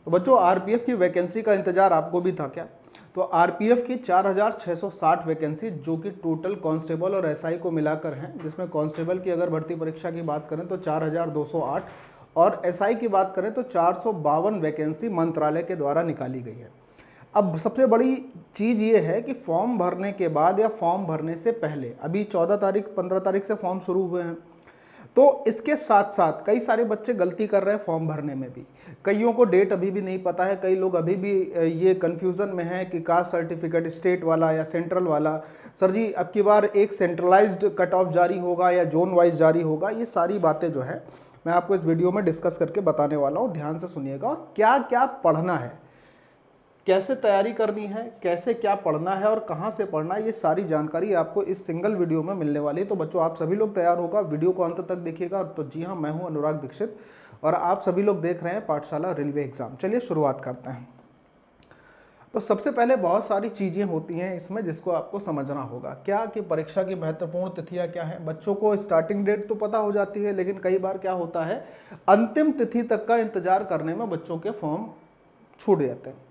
तो बच्चों आरपीएफ की वैकेंसी का इंतजार आपको भी था क्या? तो आरपीएफ की 4660 वैकेंसी जो कि टोटल कांस्टेबल और एसआई को मिलाकर हैं, जिसमें कांस्टेबल की अगर भर्ती परीक्षा की बात करें तो 4208 और एसआई की बात करें तो 452 वैकेंसी मंत्रालय के द्वारा निकाली गई है। अब सबसे बड़ी चीज़ ये है कि फॉर्म भरने के बाद या फॉर्म भरने से पहले, अभी 14 तारीख 15 तारीख से फॉर्म शुरू हुए हैं, तो इसके साथ साथ कई सारे बच्चे गलती कर रहे हैं फॉर्म भरने में भी। कईयों को डेट अभी भी नहीं पता है, कई लोग अभी भी ये कन्फ्यूज़न में है कि कास्ट सर्टिफिकेट स्टेट वाला या सेंट्रल वाला। सर जी अब की बार एक सेंट्रलाइज्ड कट ऑफ जारी होगा या जोन वाइज जारी होगा, ये सारी बातें जो है मैं आपको इस वीडियो में डिस्कस करके बताने वाला हूँ। ध्यान से सुनिएगा और क्या क्या पढ़ना है, कैसे तैयारी करनी है, कैसे क्या पढ़ना है और कहाँ से पढ़ना है, ये सारी जानकारी आपको इस सिंगल वीडियो में मिलने वाली है। तो बच्चों आप सभी लोग तैयार होगा, वीडियो को अंत तक देखिएगा। तो जी हाँ, मैं हूँ अनुराग दीक्षित और आप सभी लोग देख रहे हैं पाठशाला रेलवे एग्जाम। चलिए शुरुआत करते हैं। तो सबसे पहले बहुत सारी चीज़ें होती हैं इसमें जिसको आपको समझना होगा। क्या कि परीक्षा की महत्वपूर्ण तिथियां क्या हैं। बच्चों को स्टार्टिंग डेट तो पता हो जाती है, लेकिन कई बार क्या होता है अंतिम तिथि तक का इंतजार करने में बच्चों के फॉर्म छूट जाते हैं।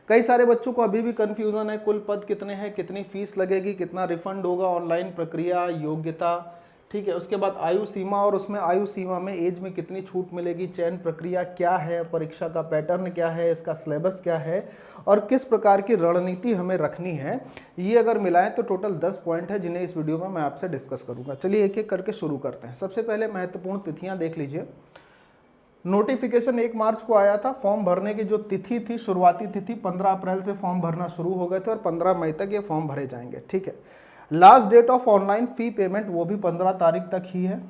कई सारे बच्चों को अभी भी कन्फ्यूज़न है, कुल पद कितने हैं, कितनी फीस लगेगी, कितना रिफंड होगा, ऑनलाइन प्रक्रिया, योग्यता, ठीक है। उसके बाद आयु सीमा और उसमें आयु सीमा में एज में कितनी छूट मिलेगी, चयन प्रक्रिया क्या है, परीक्षा का पैटर्न क्या है, इसका सिलेबस क्या है और किस प्रकार की रणनीति हमें रखनी है। ये अगर मिलाएं तो टोटल 10 पॉइंट है जिन्हें इस वीडियो में मैं आपसे डिस्कस करूँगा। चलिए एक एक करके शुरू करते हैं। सबसे पहले महत्वपूर्ण तिथियाँ देख लीजिए। नोटिफिकेशन 1 मार्च को आया था। फॉर्म भरने की जो तिथि थी, शुरुआती तिथि 15 अप्रैल से फॉर्म भरना शुरू हो गए थे और 15 मई तक ये फॉर्म भरे जाएंगे, ठीक है। Last date of online fee payment वो भी 15 तारीख तक ही है।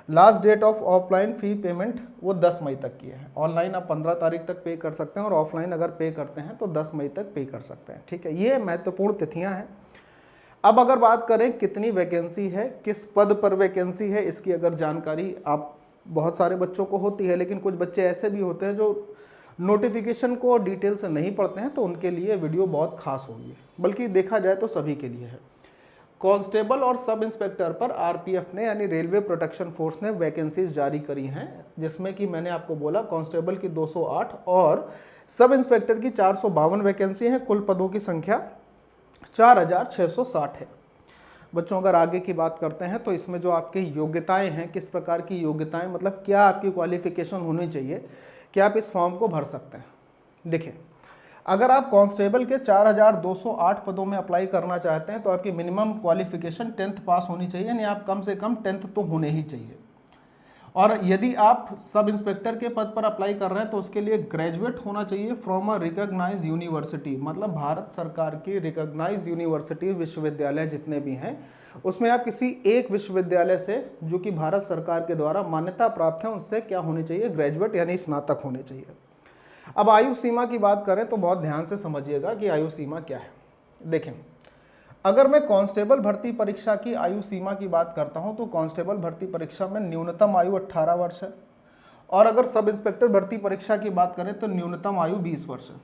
Last date of offline fee payment वो 10 मई तक की है। ऑनलाइन आप 15 तारीख तक पे कर सकते हैं और ऑफलाइन अगर पे करते हैं तो 10 मई तक पे कर सकते हैं, ठीक है। ये महत्वपूर्ण तिथियाँ हैं। अब अगर बात करें कितनी वैकेंसी है, किस पद पर वैकेंसी है, इसकी अगर जानकारी आप बहुत सारे बच्चों को होती है, लेकिन कुछ बच्चे ऐसे भी होते हैं जो नोटिफिकेशन को डिटेल से नहीं पढ़ते हैं, तो उनके लिए वीडियो बहुत खास होगी, बल्कि देखा जाए तो सभी के लिए है। कांस्टेबल और सब इंस्पेक्टर पर आरपीएफ ने यानी रेलवे प्रोटेक्शन फोर्स ने वैकेंसीज जारी करी हैं, जिसमें कि मैंने आपको बोला कांस्टेबल की 208 और सब इंस्पेक्टर की 452 वैकेंसी हैं। कुल पदों की संख्या 4660 है। बच्चों अगर आगे की बात करते हैं तो इसमें जो आपकी योग्यताएं हैं, किस प्रकार की योग्यताएं, मतलब क्या आपकी क्वालिफिकेशन होनी चाहिए कि आप इस फॉर्म को भर सकते हैं। देखिए अगर आप कांस्टेबल के 4208 पदों में अप्लाई करना चाहते हैं तो आपकी मिनिमम क्वालिफिकेशन 10th पास होनी चाहिए, यानी आप कम से कम 10th तो होने ही चाहिए। और यदि आप सब इंस्पेक्टर के पद पर अप्लाई कर रहे हैं तो उसके लिए ग्रेजुएट होना चाहिए फ्रॉम अ रिकॉग्नाइज्ड यूनिवर्सिटी, मतलब भारत सरकार की रिकॉग्नाइज्ड यूनिवर्सिटी, विश्वविद्यालय जितने भी हैं उसमें आप किसी एक विश्वविद्यालय से जो कि भारत सरकार के द्वारा मान्यता प्राप्त है उससे क्या होने चाहिए, ग्रेजुएट यानी स्नातक होने चाहिए। अब आयु सीमा की बात करें तो बहुत ध्यान से समझिएगा कि आयु सीमा क्या है। देखें अगर मैं कांस्टेबल भर्ती परीक्षा की आयु सीमा की बात करता हूं तो कांस्टेबल भर्ती परीक्षा में न्यूनतम आयु 18 वर्ष है और अगर सब इंस्पेक्टर भर्ती परीक्षा की बात करें तो न्यूनतम आयु 20 वर्ष है।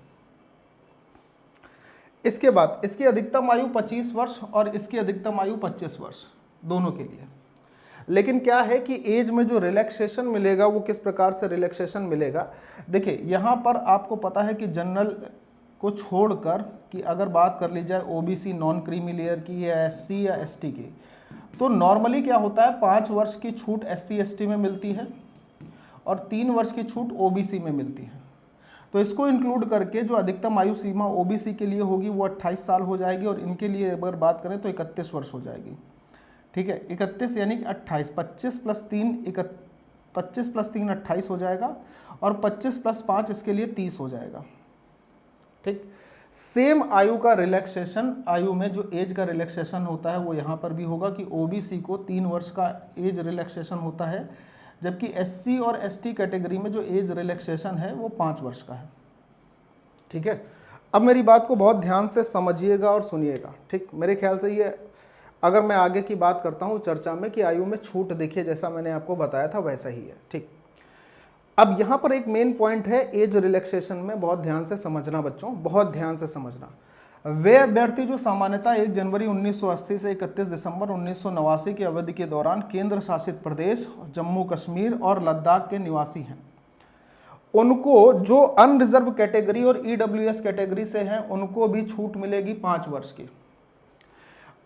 इसके बाद इसकी अधिकतम आयु 25 वर्ष और इसकी अधिकतम आयु 25 वर्ष दोनों के लिए। लेकिन क्या है कि एज में जो रिलैक्सेशन मिलेगा वो किस प्रकार से रिलैक्सेशन मिलेगा। देखिए यहाँ पर आपको पता है कि जनरल को छोड़कर कि अगर बात कर ली जाए ओबीसी नॉन क्रीमी लेयर की या एससी या एसटी की, तो नॉर्मली क्या होता है 5 वर्ष की छूट एससी एसटी में मिलती है और 3 वर्ष की छूट ओबीसी में मिलती है। तो इसको इंक्लूड करके जो अधिकतम आयु सीमा ओबीसी के लिए होगी वो 28 साल हो जाएगी और इनके लिए अगर बात करें तो 31 वर्ष हो जाएगी, ठीक है। 31 यानी 28, 25 प्लस 3 28 हो जाएगा और 25 प्लस 5 इसके लिए 30 हो जाएगा, ठीक। सेम आयु का रिलैक्सेशन, आयु में जो एज का रिलैक्सेशन होता है वो यहाँ पर भी होगा कि ओबीसी को 3 वर्ष का एज रिलैक्सेशन होता है, जबकि एससी और एसटी कैटेगरी में जो एज रिलैक्सेशन है वो 5 वर्ष का है, ठीक है। अब मेरी बात को बहुत ध्यान से समझिएगा और सुनिएगा, ठीक। मेरे ख्याल से ये अगर मैं आगे की बात करता हूँ चर्चा में कि आयु में छूट देखिए जैसा मैंने आपको बताया था वैसा ही है, ठीक। अब यहाँ पर एक मेन पॉइंट है एज रिलैक्सेशन में, बहुत ध्यान से समझना बच्चों, बहुत ध्यान से समझना। वे अभ्यर्थी जो सामान्यतः 1 जनवरी 1980 से 31 दिसंबर 1989 की अवधि के दौरान केंद्र शासित प्रदेश जम्मू कश्मीर और लद्दाख के निवासी हैं, उनको जो अनरिजर्व कैटेगरी और ईडब्ल्यूएस कैटेगरी से हैं उनको भी छूट मिलेगी 5 वर्ष की।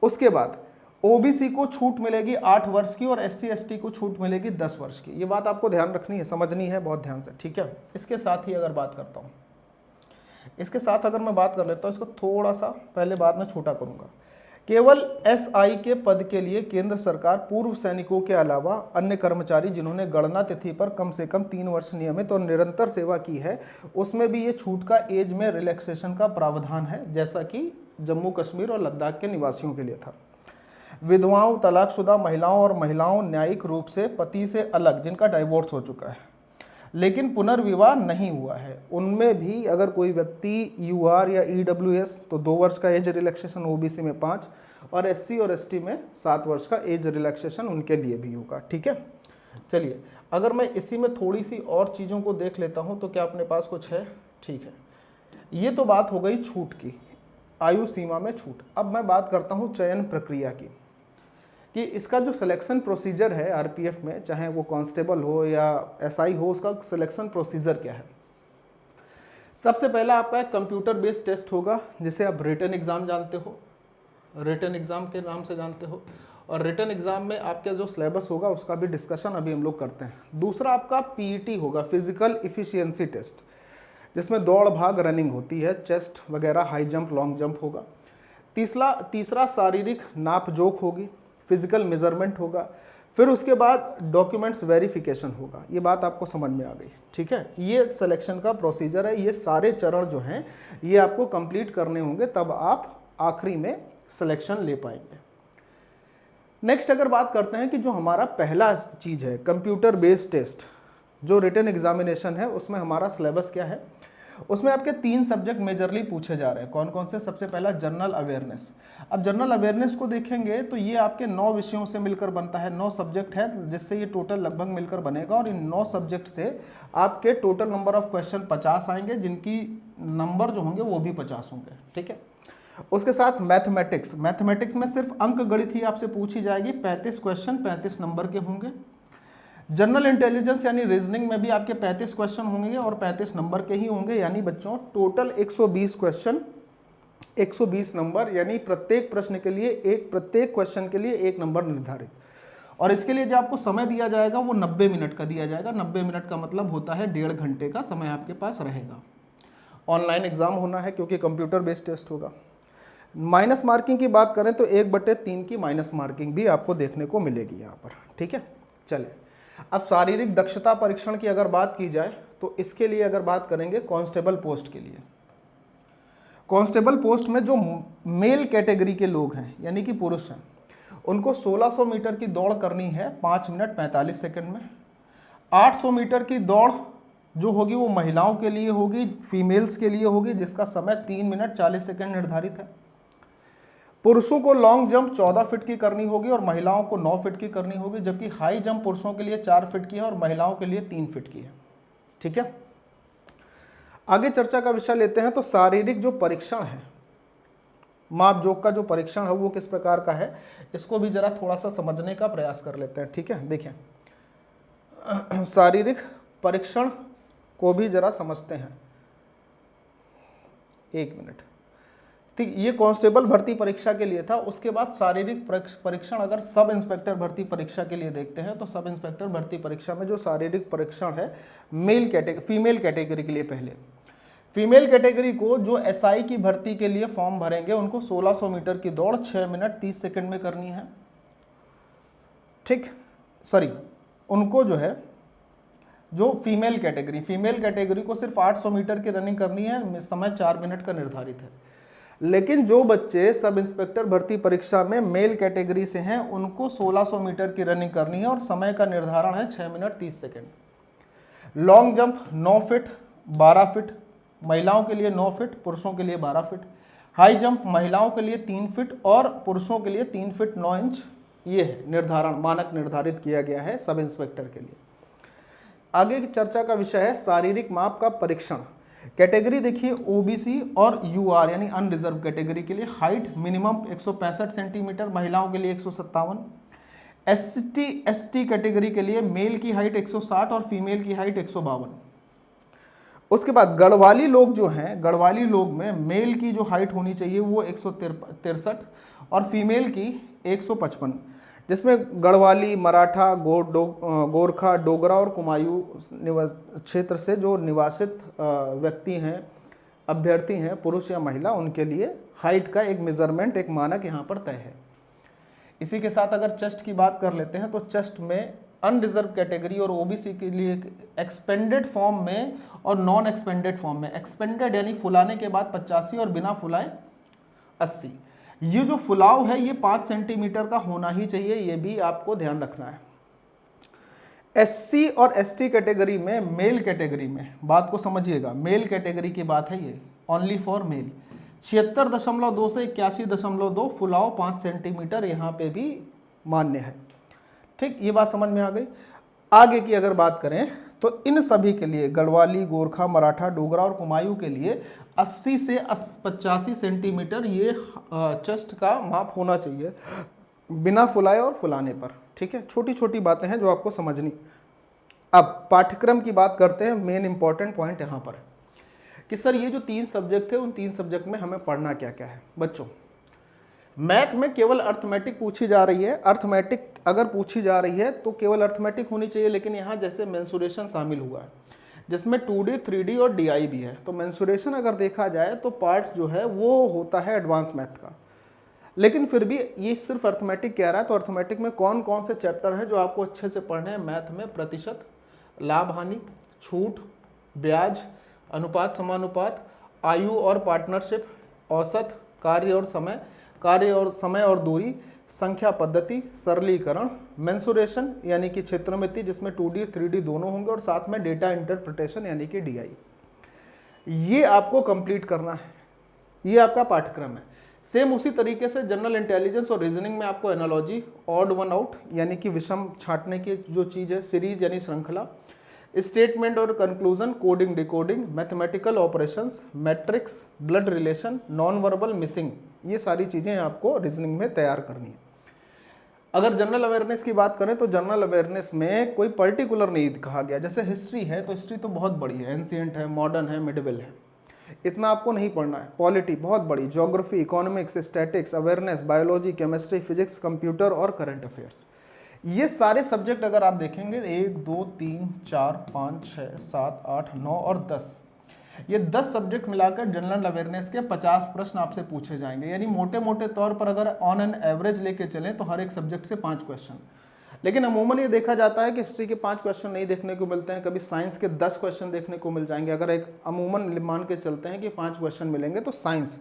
उसके बाद ओबीसी को छूट मिलेगी 8 वर्ष की और एससी एसटी को छूट मिलेगी 10 वर्ष की। ये बात आपको ध्यान रखनी है, समझनी है बहुत ध्यान से, ठीक है। इसके साथ ही अगर बात करता हूँ, इसके साथ अगर मैं बात कर लेता हूँ, इसको थोड़ा सा पहले बाद में छोटा करूँगा। केवल एसआई के पद के लिए केंद्र सरकार पूर्व सैनिकों के अलावा अन्य कर्मचारी जिन्होंने गणना तिथि पर कम से कम 3 वर्ष नियमित और निरंतर सेवा की है, उसमें भी ये छूट का एज में रिलैक्सेशन का प्रावधान है, जैसा कि जम्मू कश्मीर और लद्दाख के निवासियों के लिए था। विधवाओं, तलाकशुदा महिलाओं और महिलाओं न्यायिक रूप से पति से अलग जिनका डाइवोर्स हो चुका है लेकिन पुनर्विवाह नहीं हुआ है, उनमें भी अगर कोई व्यक्ति यूआर या ईडब्ल्यूएस तो 2 वर्ष का एज रिलैक्सेशन, ओबीसी में 5 और एससी और एसटी में 7 वर्ष का एज रिलैक्सेशन उनके लिए भी होगा, ठीक है। चलिए, अगर मैं इसी में थोड़ी सी और चीज़ों को देख लेता हूँ तो क्या अपने पास कुछ है? ठीक है, ये तो बात हो गई छूट की, आयु सीमा में छूट। अब मैं बात करता हूँ चयन प्रक्रिया की, कि इसका जो सिलेक्शन प्रोसीजर है आरपीएफ में, चाहे वो कांस्टेबल हो या एसआई हो, उसका सिलेक्शन प्रोसीजर क्या है। सबसे पहला आपका एक कंप्यूटर बेस्ड टेस्ट होगा, जिसे आप रिटन एग्ज़ाम जानते हो, रिटन एग्ज़ाम के नाम से जानते हो, और रिटन एग्ज़ाम में आपका जो सिलेबस होगा उसका भी डिस्कशन अभी हम लोग करते हैं। दूसरा आपका पीईटी होगा, फिजिकल इफिशियंसी टेस्ट, जिसमें दौड़ भाग रनिंग होती है, चेस्ट वगैरह, हाई जंप लॉन्ग जंप होगा। तीसरा शारीरिक नाप जोख होगी, फिजिकल मेजरमेंट होगा। फिर उसके बाद डॉक्यूमेंट्स वेरिफिकेशन होगा। ये बात आपको समझ में आ गई, ठीक है। ये सिलेक्शन का प्रोसीजर है, ये सारे चरण जो हैं ये आपको कंप्लीट करने होंगे, तब आप आखिरी में सिलेक्शन ले पाएंगे। नेक्स्ट अगर बात करते हैं कि जो हमारा पहला चीज़ है कंप्यूटर बेस्ड टेस्ट, जो रिटन एग्जामिनेशन है, उसमें हमारा सिलेबस क्या है। उसमें आपके 3 सब्जेक्ट मेजरली पूछे जा रहे हैं। कौन कौन से? सबसे पहला जनरल अवेयरनेस। अब जनरल अवेयरनेस को देखेंगे तो ये आपके 9 विषयों से मिलकर बनता है, 9 सब्जेक्ट है, जिससे ये टोटल लगभग मिलकर बनेगा। और इन 9 सब्जेक्ट से आपके टोटल नंबर ऑफ क्वेश्चन 50 आएंगे, जिनकी नंबर जो होंगे वो भी 50 होंगे, ठीक है। उसके साथ मैथमेटिक्स, मैथमेटिक्स में सिर्फ अंक गणित ही आपसे पूछी जाएगी, 35 क्वेश्चन 35 नंबर के होंगे। जनरल इंटेलिजेंस यानी रीजनिंग में भी आपके 35 क्वेश्चन होंगे और 35 नंबर के ही होंगे, यानी बच्चों टोटल 120 क्वेश्चन 120 नंबर, यानी प्रत्येक प्रश्न के लिए प्रत्येक क्वेश्चन के लिए 1 नंबर निर्धारित। और इसके लिए जो आपको समय दिया जाएगा वो 90 मिनट का दिया जाएगा। 90 मिनट का मतलब होता है 1.5 घंटे का समय आपके पास रहेगा। ऑनलाइन एग्जाम होना है क्योंकि कंप्यूटर बेस्ड टेस्ट होगा। माइनस मार्किंग की बात करें तो 1/3 की माइनस मार्किंग भी आपको देखने को मिलेगी यहाँ पर, ठीक है। चले, अब शारीरिक दक्षता परीक्षण की अगर बात की जाए तो इसके लिए अगर बात करेंगे कांस्टेबल पोस्ट के लिए, कांस्टेबल पोस्ट में जो मेल कैटेगरी के लोग हैं यानी कि पुरुष हैं, उनको 1600 मीटर की दौड़ करनी है 5 मिनट 45 सेकंड में। 800 मीटर की दौड़ जो होगी वो महिलाओं के लिए होगी, फीमेल्स के लिए होगी, जिसका समय 3 मिनट 40 सेकंड निर्धारित है। पुरुषों को लॉन्ग जंप 14 फीट की करनी होगी और महिलाओं को 9 फीट की करनी होगी, जबकि हाई जंप पुरुषों के लिए 4 फीट की है और महिलाओं के लिए 3 फीट की है, ठीक है। आगे चर्चा का विषय लेते हैं तो शारीरिक जो परीक्षण है, माप जोक का जो परीक्षण है वो किस प्रकार का है, इसको भी जरा थोड़ा सा समझने का प्रयास कर लेते हैं, ठीक है। देखिए, शारीरिक परीक्षण को भी जरा समझते हैं, 1 मिनट। ठीक, ये कांस्टेबल भर्ती परीक्षा के लिए था। उसके बाद शारीरिक परीक्षण अगर सब इंस्पेक्टर भर्ती परीक्षा के लिए देखते हैं तो सब इंस्पेक्टर भर्ती परीक्षा में जो शारीरिक परीक्षण है फीमेल कैटेगरी के लिए, पहले फीमेल कैटेगरी को जो एसआई की भर्ती के लिए फॉर्म भरेंगे उनको 1600 मीटर की दौड़ 6 मिनट 30 सेकंड में करनी है, ठीक। सॉरी, उनको जो है जो फीमेल कैटेगरी को सिर्फ 800 मीटर की रनिंग करनी है, समय 4 मिनट का निर्धारित है। लेकिन जो बच्चे सब इंस्पेक्टर भर्ती परीक्षा में मेल कैटेगरी से हैं उनको 1600 मीटर की रनिंग करनी है और समय का निर्धारण है 6 minute 30 second. Long jump 9 feet 12 feet महिलाओं के लिए, 9 फीट पुरुषों के लिए 12 फीट। हाई जंप महिलाओं के लिए 3 फीट और पुरुषों के लिए 3 फीट 9 इंच, ये है निर्धारण, मानक निर्धारित किया गया है सब इंस्पेक्टर के लिए। आगे की चर्चा का विषय है शारीरिक माप का परीक्षण। कैटेगरी देखिए, ओबीसी और यूआर यानी अनरिजर्व कैटेगरी के लिए हाइट मिनिमम 165 सेंटीमीटर, महिलाओं के लिए 157। एसटी कैटेगरी के लिए मेल की हाइट 160 और फीमेल की हाइट 152। उसके बाद गढ़वाली लोग जो हैं, गढ़वाली लोग में मेल की जो हाइट होनी चाहिए वो 163 और फीमेल की 155, जिसमें गढ़वाली, मराठा, गोरखा, डोगरा और कुमायूं क्षेत्र से जो निवासित व्यक्ति हैं, अभ्यर्थी हैं, पुरुष या महिला, उनके लिए हाइट का एक मेजरमेंट, एक मानक यहाँ पर तय है। इसी के साथ अगर चेस्ट की बात कर लेते हैं तो चेस्ट में अनरिजर्व कैटेगरी और ओबीसी के लिए एक्सपेंडेड फॉर्म में और नॉन एक्सपेंडेड फॉर्म में, एक्सपेंडेड यानी फुलाने के बाद 85 और बिना फुलाए 80। ये जो फुलाव है ये 5 सेंटीमीटर का होना ही चाहिए, ये भी आपको ध्यान रखना है। एससी और एसटी कैटेगरी में, मेल कैटेगरी में, बात को समझिएगा, मेल कैटेगरी की बात है ये, ओनली फॉर मेल, 76.2 से 81.2 फुलाव 5 सेंटीमीटर यहाँ पे भी मान्य है। ठीक, ये बात समझ में आ गई। आगे की अगर बात करें तो इन सभी के लिए, गढ़वाली, गोरखा, मराठा, डोगरा और कुमायूं के लिए 80 से 85 सेंटीमीटर ये चेस्ट का माप होना चाहिए, बिना फुलाए और फुलाने पर। ठीक है, छोटी छोटी बातें हैं जो आपको समझनी। अब पाठ्यक्रम की बात करते हैं। मेन इंपॉर्टेंट पॉइंट यहाँ पर कि सर ये जो 3 सब्जेक्ट थे, उन 3 सब्जेक्ट में हमें पढ़ना क्या क्या है। बच्चों, मैथ में केवल अर्थमेटिक पूछी जा रही है। अर्थमेटिक अगर पूछी जा रही है तो केवल अर्थमेटिक होनी चाहिए, लेकिन यहाँ जैसे मेंसुरेशन शामिल हुआ है जिसमें 2D, 3D और DI भी है, तो मेंसुरेशन अगर देखा जाए तो पार्ट जो है वो होता है एडवांस मैथ का। लेकिन फिर भी ये सिर्फ अर्थमेटिक कह रहा है, तो अर्थमेटिक में कौन कौन से चैप्टर हैं जो आपको अच्छे से पढ़ने हैं मैथ में? प्रतिशत, लाभ हानि, छूट, ब्याज, अनुपात समानुपात, आयु और पार्टनरशिप, औसत, कार्य और समय और दूरी, संख्या पद्धति, सरलीकरण, मेंसुरेशन यानी कि क्षेत्रमिति जिसमें 2D 3D दोनों होंगे, और साथ में डेटा इंटरप्रिटेशन यानी कि DI। ये आपको कंप्लीट करना है, ये आपका पाठ्यक्रम है। सेम उसी तरीके से जनरल इंटेलिजेंस और रीजनिंग में आपको एनालॉजी, ऑड वन आउट यानी कि विषम छांटने की जो चीज़ है, सीरीज यानी श्रृंखला, स्टेटमेंट और conclusion, coding decoding, mathematical operations, matrix, blood relation, non verbal missing, ये सारी चीज़ें आपको रीजनिंग में तैयार करनी है। अगर जनरल अवेयरनेस की बात करें तो जनरल अवेयरनेस में कोई पर्टिकुलर नहीं कहा गया। जैसे हिस्ट्री है तो हिस्ट्री तो बहुत बड़ी है, एंशिएंट है, मॉडर्न है, मिडिवल है, इतना आपको नहीं पढ़ना है। पॉलिटी बहुत बड़ी, geography, economics, statics, awareness, biology, chemistry, physics, computer और करंट अफेयर्स, ये सारे सब्जेक्ट अगर आप देखेंगे 1 2 3 4 5 6 7 8 9 और 10, ये 10 सब्जेक्ट मिलाकर जनरल अवेयरनेस के 50 प्रश्न आपसे पूछे जाएंगे। यानी मोटे मोटे तौर पर अगर ऑन एन एवरेज लेके चलें तो हर एक सब्जेक्ट से 5 क्वेश्चन। लेकिन अमूमन ये देखा जाता है कि हिस्ट्री के 5 क्वेश्चन नहीं देखने को मिलते हैं, कभी साइंस के 10 क्वेश्चन देखने को मिल जाएंगे। अगर एक अमूमन मान के चलते हैं कि 5 क्वेश्चन मिलेंगे तो साइंस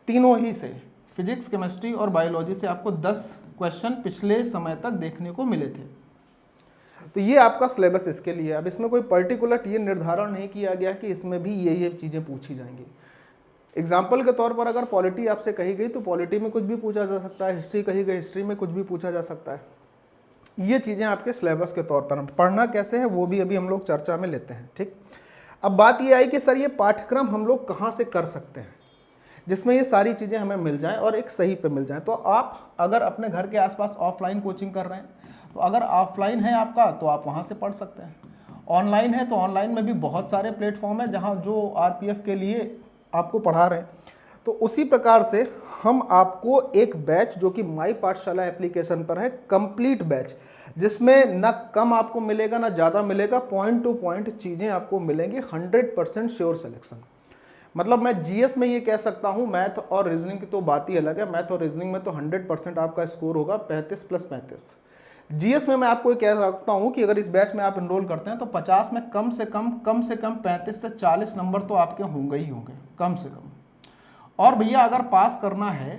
तीनों ही से, फिजिक्स, केमिस्ट्री और बायोलॉजी से आपको 10 क्वेश्चन पिछले समय तक देखने को मिले थे। तो ये आपका सिलेबस इसके लिए। अब इसमें कोई पर्टिकुलर ये निर्धारण नहीं किया गया कि इसमें भी ये चीज़ें पूछी जाएंगी। एग्जाम्पल के तौर पर अगर पॉलिटी आपसे कही गई तो पॉलिटी में कुछ भी पूछा जा सकता है, हिस्ट्री कही गई हिस्ट्री में कुछ भी पूछा जा सकता है। ये चीज़ें आपके सिलेबस के तौर पर, पढ़ना कैसे है वो भी अभी हम लोग चर्चा में लेते हैं। ठीक, अब बात ये आई कि सर ये पाठ्यक्रम हम लोग कहाँ से कर सकते हैं जिसमें ये सारी चीज़ें हमें मिल जाएं और एक सही पे मिल जाएं। तो आप अगर अपने घर के आसपास ऑफलाइन कोचिंग कर रहे हैं तो अगर ऑफलाइन है आपका तो आप वहाँ से पढ़ सकते हैं। ऑनलाइन है तो ऑनलाइन में भी बहुत सारे प्लेटफॉर्म हैं जहाँ जो RPF के लिए आपको पढ़ा रहे हैं। तो उसी प्रकार से हम आपको एक बैच जो कि माई पाठशाला एप्लीकेशन पर है, कंप्लीट बैच, जिसमें ना कम आपको मिलेगा ना ज़्यादा मिलेगा, पॉइंट टू पॉइंट चीज़ें आपको मिलेंगी, 100% श्योर सिलेक्शन। मतलब मैं GS में ये कह सकता हूँ, मैथ और रीजनिंग की तो बात ही अलग है। मैथ और रीजनिंग में तो 100% आपका स्कोर होगा, 35 + 35। GS में मैं आपको कह सकता हूँ कि अगर इस बैच में आप इनरोल करते हैं तो 50 में कम से कम 35 से 40 नंबर तो आपके होंगे ही होंगे, कम से कम। और भैया अगर पास करना है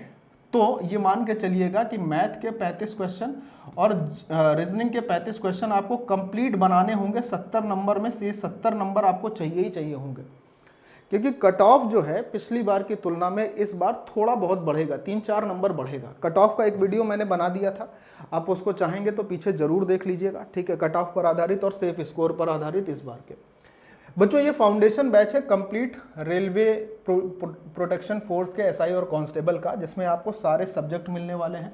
तो ये मान के चलिएगा कि मैथ के 35 क्वेश्चन और रीजनिंग के 35 क्वेश्चन आपको कंप्लीट बनाने होंगे। 70 नंबर में से 70 नंबर आपको चाहिए ही चाहिए होंगे, क्योंकि कट ऑफ जो है पिछली बार की तुलना में इस बार थोड़ा बहुत बढ़ेगा, 3-4 नंबर बढ़ेगा। कट ऑफ का एक वीडियो मैंने बना दिया था, आप उसको चाहेंगे तो पीछे जरूर देख लीजिएगा। ठीक है, कट ऑफ पर आधारित और सेफ स्कोर पर आधारित इस बार के। बच्चों ये फाउंडेशन बैच है कंप्लीट रेलवे प्रोटेक्शन फोर्स के SI और कांस्टेबल का, जिसमें आपको सारे सब्जेक्ट मिलने वाले हैं।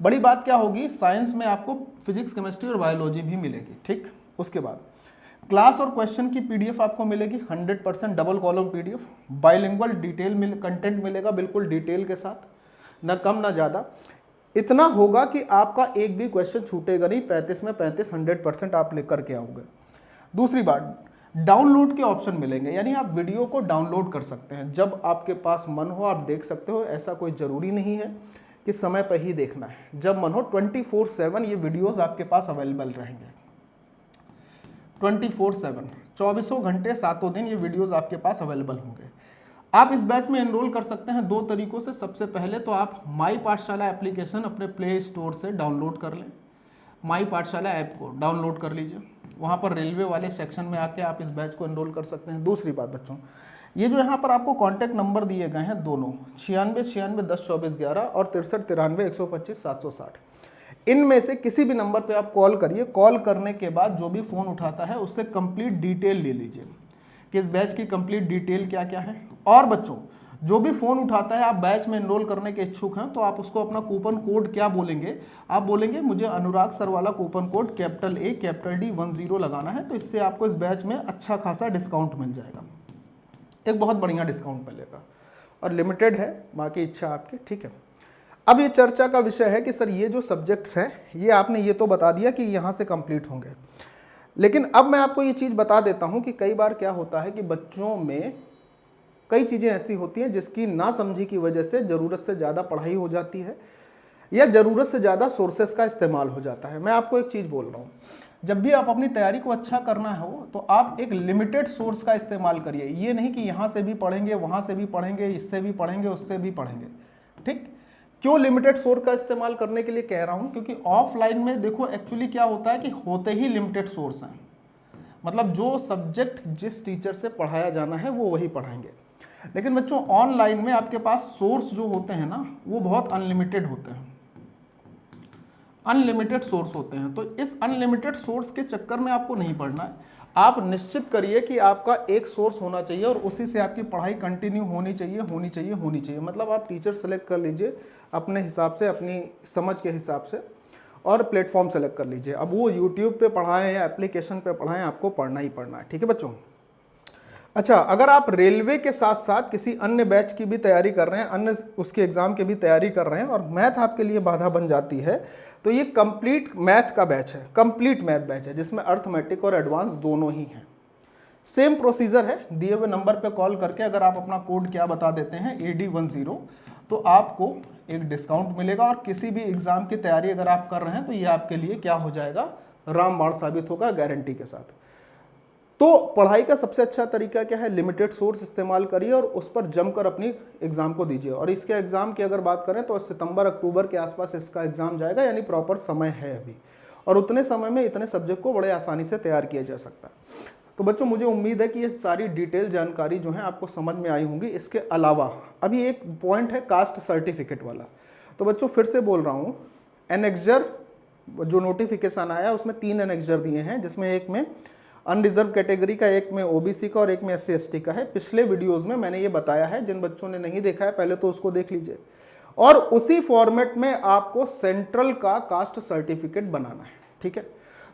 बड़ी बात क्या होगी, साइंस में आपको फिजिक्स, केमिस्ट्री और बायोलॉजी भी मिलेगी। ठीक, उसके बाद क्लास और क्वेश्चन की पीडीएफ आपको मिलेगी 100% double column PDF, bilingual detail content मिलेगा, बिल्कुल डिटेल के साथ, ना कम ना ज़्यादा। इतना होगा कि आपका एक भी क्वेश्चन छूटेगा नहीं, 35 में 35 100% आप लेकर के आओगे। दूसरी बात, डाउनलोड के ऑप्शन मिलेंगे, यानी आप वीडियो को डाउनलोड कर सकते हैं, जब आपके पास मन हो आप देख सकते हो। ऐसा कोई ज़रूरी नहीं है कि समय पर ही देखना है, जब मन हो 24/7 ये वीडियोज़ आपके पास अवेलेबल रहेंगे। 24/7 24 घंटे 7 दिन ये वीडियोस आपके पास अवेलेबल होंगे। आप इस बैच में एनरोल कर सकते हैं 2 तरीकों से। सबसे पहले तो आप माई पाठशाला एप्लीकेशन अपने प्ले स्टोर से डाउनलोड कर लें। माई पाठशाला ऐप को डाउनलोड कर लीजिए, वहाँ पर रेलवे वाले सेक्शन में आके आप इस बैच को एनरोल कर सकते हैं। दूसरी बात बच्चों, ये जो यहाँ पर आपको कॉन्टैक्ट नंबर दिए गए हैं दोनों 96 96 10 24 11 और 63 93 125 760, इनमें से किसी भी नंबर पे आप कॉल करिए। कॉल करने के बाद जो भी फ़ोन उठाता है उससे कंप्लीट डिटेल ले लीजिए कि इस बैच की कंप्लीट डिटेल क्या क्या है। और बच्चों, जो भी फ़ोन उठाता है, आप बैच में एनरोल करने के इच्छुक हैं, तो आप उसको अपना कूपन कोड क्या बोलेंगे, आप बोलेंगे मुझे अनुराग सर वाला coupon code capital A capital D 10 लगाना है, तो इससे आपको इस बैच में अच्छा खासा डिस्काउंट मिल जाएगा, एक बहुत बढ़िया डिस्काउंट मिलेगा, और लिमिटेड है, बाकी इच्छा आपकी, ठीक है। अब ये चर्चा का विषय है कि सर ये जो सब्जेक्ट्स हैं, ये आपने ये तो बता दिया कि यहाँ से कंप्लीट होंगे, लेकिन अब मैं आपको ये चीज़ बता देता हूँ कि कई बार क्या होता है कि बच्चों में कई चीज़ें ऐसी होती हैं जिसकी ना समझी की वजह से ज़रूरत से ज़्यादा पढ़ाई हो जाती है या ज़रूरत से ज़्यादा सोर्सेस का इस्तेमाल हो जाता है। मैं आपको एक चीज़ बोल रहा हूँ, जब भी आप अपनी तैयारी को अच्छा करना हो तो आप एक लिमिटेड सोर्स का इस्तेमाल करिए। ये नहीं कि यहाँ से भी पढ़ेंगे, वहाँ से भी पढ़ेंगे, इससे भी पढ़ेंगे, उससे भी पढ़ेंगे, ठीक। क्यों लिमिटेड सोर्स का इस्तेमाल करने के लिए कह रहा हूँ, क्योंकि ऑफलाइन में देखो एक्चुअली क्या होता है कि होते ही लिमिटेड सोर्स हैं, मतलब जो सब्जेक्ट जिस टीचर से पढ़ाया जाना है वो वही पढ़ाएंगे। लेकिन बच्चों ऑनलाइन में आपके पास सोर्स जो होते हैं ना, वो बहुत अनलिमिटेड होते हैं, अनलिमिटेड सोर्स होते हैं। तो इस अनलिमिटेड सोर्स के चक्कर में आपको नहीं पढ़ना है। आप निश्चित करिए कि आपका एक सोर्स होना चाहिए और उसी से आपकी पढ़ाई कंटिन्यू होनी चाहिए, होनी चाहिए, होनी चाहिए। मतलब आप टीचर सेलेक्ट कर लीजिए अपने हिसाब से, अपनी समझ के हिसाब से, और प्लेटफॉर्म सेलेक्ट कर लीजिए। अब वो यूट्यूब पे पढ़ाएं या एप्लीकेशन पे पढ़ाएं, आपको पढ़ना ही पढ़ना है, ठीक है बच्चों। अच्छा, अगर आप रेलवे के साथ साथ किसी अन्य बैच की भी तैयारी कर रहे हैं, अन्य उसके एग्ज़ाम की भी तैयारी कर रहे हैं और मैथ आपके लिए बाधा बन जाती है, तो ये कंप्लीट मैथ का बैच है, कंप्लीट मैथ बैच है, जिसमें अर्थमेटिक और एडवांस दोनों ही हैं। सेम प्रोसीजर है, दिए हुए नंबर पे कॉल करके अगर आप अपना कोड क्या बता देते हैं AD10, तो आपको एक डिस्काउंट मिलेगा। और किसी भी एग्ज़ाम की तैयारी अगर आप कर रहे हैं तो ये आपके लिए क्या हो जाएगा, रामबाण साबित होगा, गारंटी के साथ। तो पढ़ाई का सबसे अच्छा तरीका क्या है, लिमिटेड सोर्स इस्तेमाल करिए और उस पर जमकर अपनी एग्ज़ाम को दीजिए। और इसके एग्ज़ाम की अगर बात करें तो सितंबर अक्टूबर के आसपास इसका एग्ज़ाम जाएगा, यानी प्रॉपर समय है अभी, और उतने समय में इतने सब्जेक्ट को बड़े आसानी से तैयार किया जा सकता है। तो बच्चों, मुझे उम्मीद है कि ये सारी डिटेल जानकारी जो है आपको समझ में आई होंगी। इसके अलावा अभी एक पॉइंट है कास्ट सर्टिफिकेट वाला। तो बच्चों फिर से बोल रहा हूँ, एनेक्जर जो नोटिफिकेशन आया उसमें 3 एनेक्जर दिए हैं, जिसमें एक में अनरिजर्व कैटेगरी का, एक में OBC का और एक में SC ST का है। पिछले वीडियोस में मैंने ये बताया है, जिन बच्चों ने नहीं देखा है पहले तो उसको देख लीजिए। और उसी फॉर्मेट में आपको सेंट्रल का कास्ट सर्टिफिकेट बनाना है, ठीक है।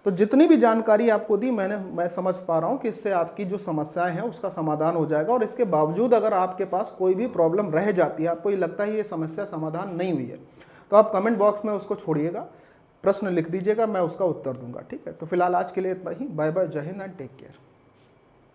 तो जितनी भी जानकारी आपको दी मैं समझ पा रहा हूँ कि इससे आपकी जो समस्याएं हैं उसका समाधान हो जाएगा। और इसके बावजूद अगर आपके पास कोई भी प्रॉब्लम रह जाती है, आपको ये लगता है ये समस्या समाधान नहीं हुई है, तो आप कमेंट बॉक्स में उसको छोड़िएगा, प्रश्न लिख दीजिएगा, मैं उसका उत्तर दूंगा, ठीक है। तो फिलहाल आज के लिए इतना ही। बाय बाय, जय हिंद एंड टेक केयर।